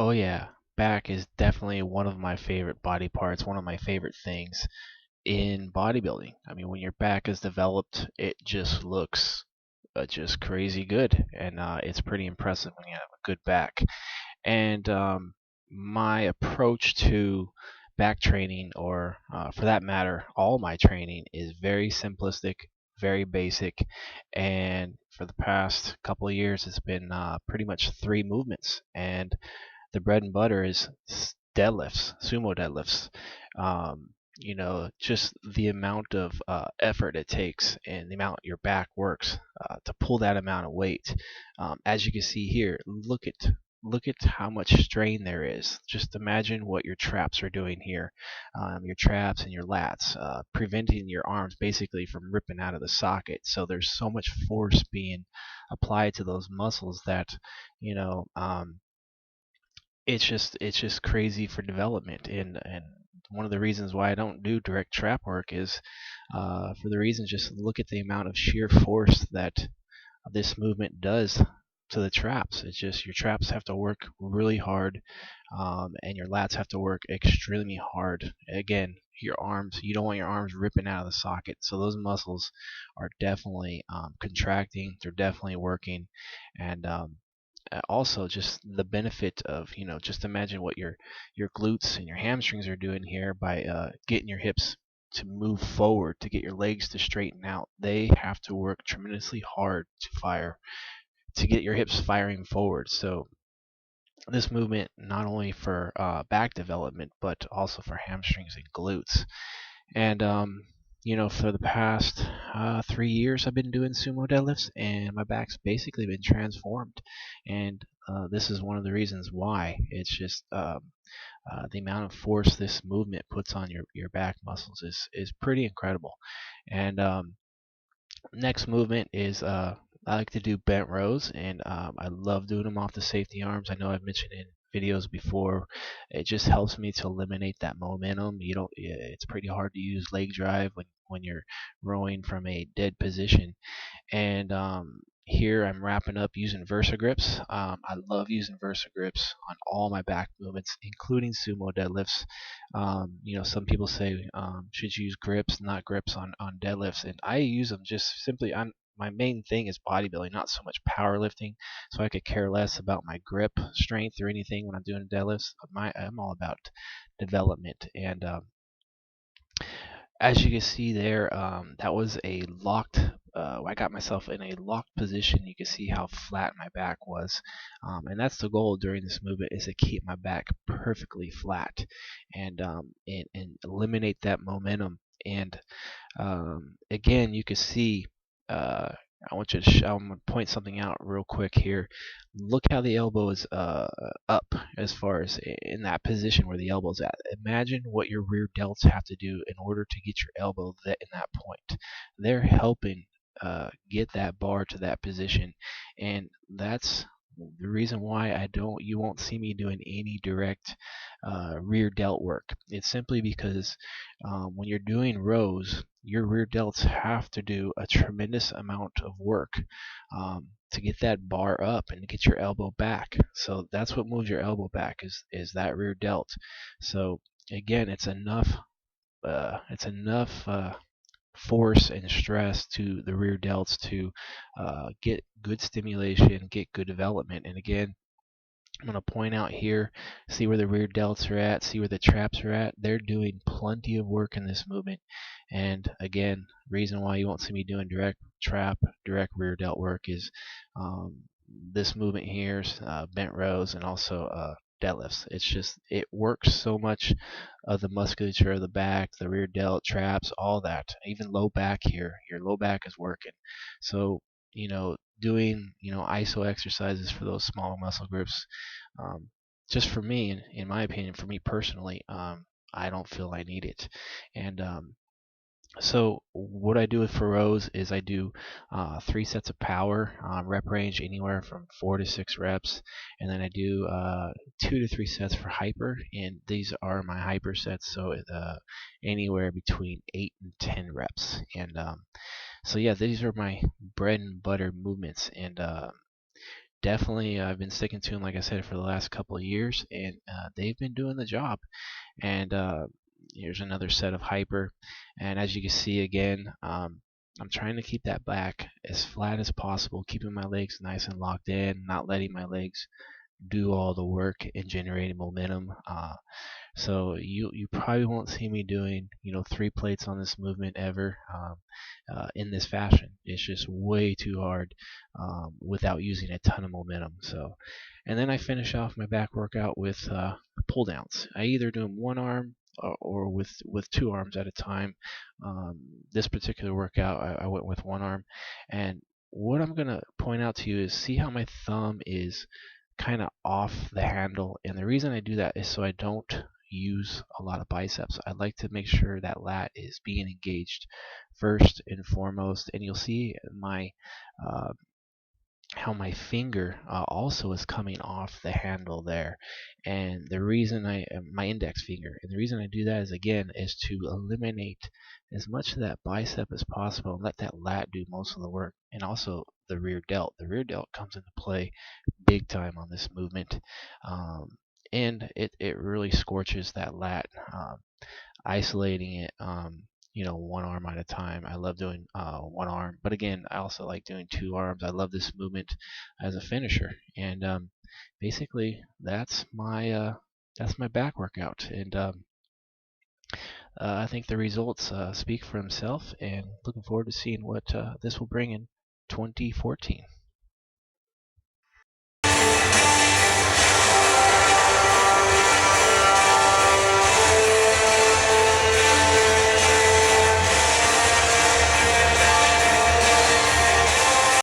Oh yeah, back is definitely one of my favorite body parts, one of my favorite things in bodybuilding. I mean, when your back is developed, it just looks just crazy good, and it's pretty impressive when you have a good back. And my approach to back training, or for that matter, all my training, is very simplistic, very basic. And for the past couple of years, it's been pretty much three movements. And the bread and butter is deadlifts, sumo deadlifts. Just the amount of effort it takes and the amount your back works to pull that amount of weight. As you can see here, look at how much strain there is. Just imagine what your traps are doing here, your traps and your lats, preventing your arms basically from ripping out of the socket. So there's so much force being applied to those muscles that you know. It's just crazy for development, and one of the reasons why I don't do direct trap work is for the reason, just look at the amount of sheer force that this movement does to the traps. It's just your traps have to work really hard, and your lats have to work extremely hard. Again, your arms, you don't want your arms ripping out of the socket, so those muscles are definitely contracting, they're definitely working. And also just the benefit of, just imagine what your glutes and your hamstrings are doing here by getting your hips to move forward, to get your legs to straighten out. They have to work tremendously hard to get your hips firing forward. So this movement, not only for back development, but also for hamstrings and glutes. And for the past 3 years, I've been doing sumo deadlifts, and my back's basically been transformed. And this is one of the reasons why. It's just the amount of force this movement puts on your back muscles is pretty incredible. And next movement is I like to do bent rows, and I love doing them off the safety arms. I know I've mentioned in videos before. It just helps me to eliminate that momentum. You don't. It's pretty hard to use leg drive when you're rowing from a dead position. And here I'm wrapping up using Versa grips. I love using Versa grips on all my back movements, including sumo deadlifts. Some people say should you use grips, not grips on deadlifts, and I use them just simply. My main thing is bodybuilding, not so much powerlifting. So I could care less about my grip strength or anything when I'm doing deadlifts. I'm all about development. And as you can see there, that was a locked. I got myself in a locked position. You can see how flat my back was, and that's the goal during this movement, is to keep my back perfectly flat, and eliminate that momentum. And again, you can see. I'm going to point something out real quick here. Look how the elbow is up, as far as in that position where the elbow's at. Imagine what your rear delts have to do in order to get your elbow in that point. They're helping get that bar to that position, and that's the reason why you won't see me doing any direct rear delt work. It's simply because when you're doing rows, your rear delts have to do a tremendous amount of work to get that bar up and to get your elbow back. So that's what moves your elbow back, is that rear delt. So again, it's enough force and stress to the rear delts to get good stimulation, get good development. And again, I'm going to point out here, see where the rear delts are at, see where the traps are at. They're doing plenty of work in this movement. And again, reason why you won't see me doing direct trap, direct rear delt work is this movement here, bent rows, and also deadlifts. It's just, it works so much of the musculature of the back, the rear delt, traps, all that. Even low back here, your low back is working. So, doing, ISO exercises for those smaller muscle groups, just for me, in my opinion, for me personally, I don't feel I need it. And so what I do for rows is I do 3 sets of power, rep range anywhere from 4 to 6 reps, and then I do 2 to 3 sets for hyper, and these are my hyper sets, so anywhere between 8 and 10 reps. And so yeah, these are my bread and butter movements. And definitely I've been sticking to them, like I said, for the last couple of years, and they've been doing the job. And here's another set of hyper, and as you can see again, I'm trying to keep that back as flat as possible, keeping my legs nice and locked in, not letting my legs do all the work in generating momentum. So you probably won't see me doing 3 plates on this movement ever in this fashion. It's just way too hard without using a ton of momentum. So, and then I finish off my back workout with pull downs. I either do them one arm or with 2 arms at a time. This particular workout I went with one arm, and what I'm gonna point out to you is see how my thumb is kind of off the handle, and the reason I do that is so I don't use a lot of biceps. I like to make sure that lat is being engaged first and foremost, and you'll see my how my finger also is coming off the handle there, and the reason my index finger, and the reason I do that is again is to eliminate as much of that bicep as possible and let that lat do most of the work, and also the rear delt. The rear delt comes into play big time on this movement, and it really scorches that lat, isolating it, one arm at a time. I love doing one arm, but again, I also like doing 2 arms. I love this movement as a finisher, and basically that's my back workout, and I think the results speak for themselves, and looking forward to seeing what this will bring in 2014.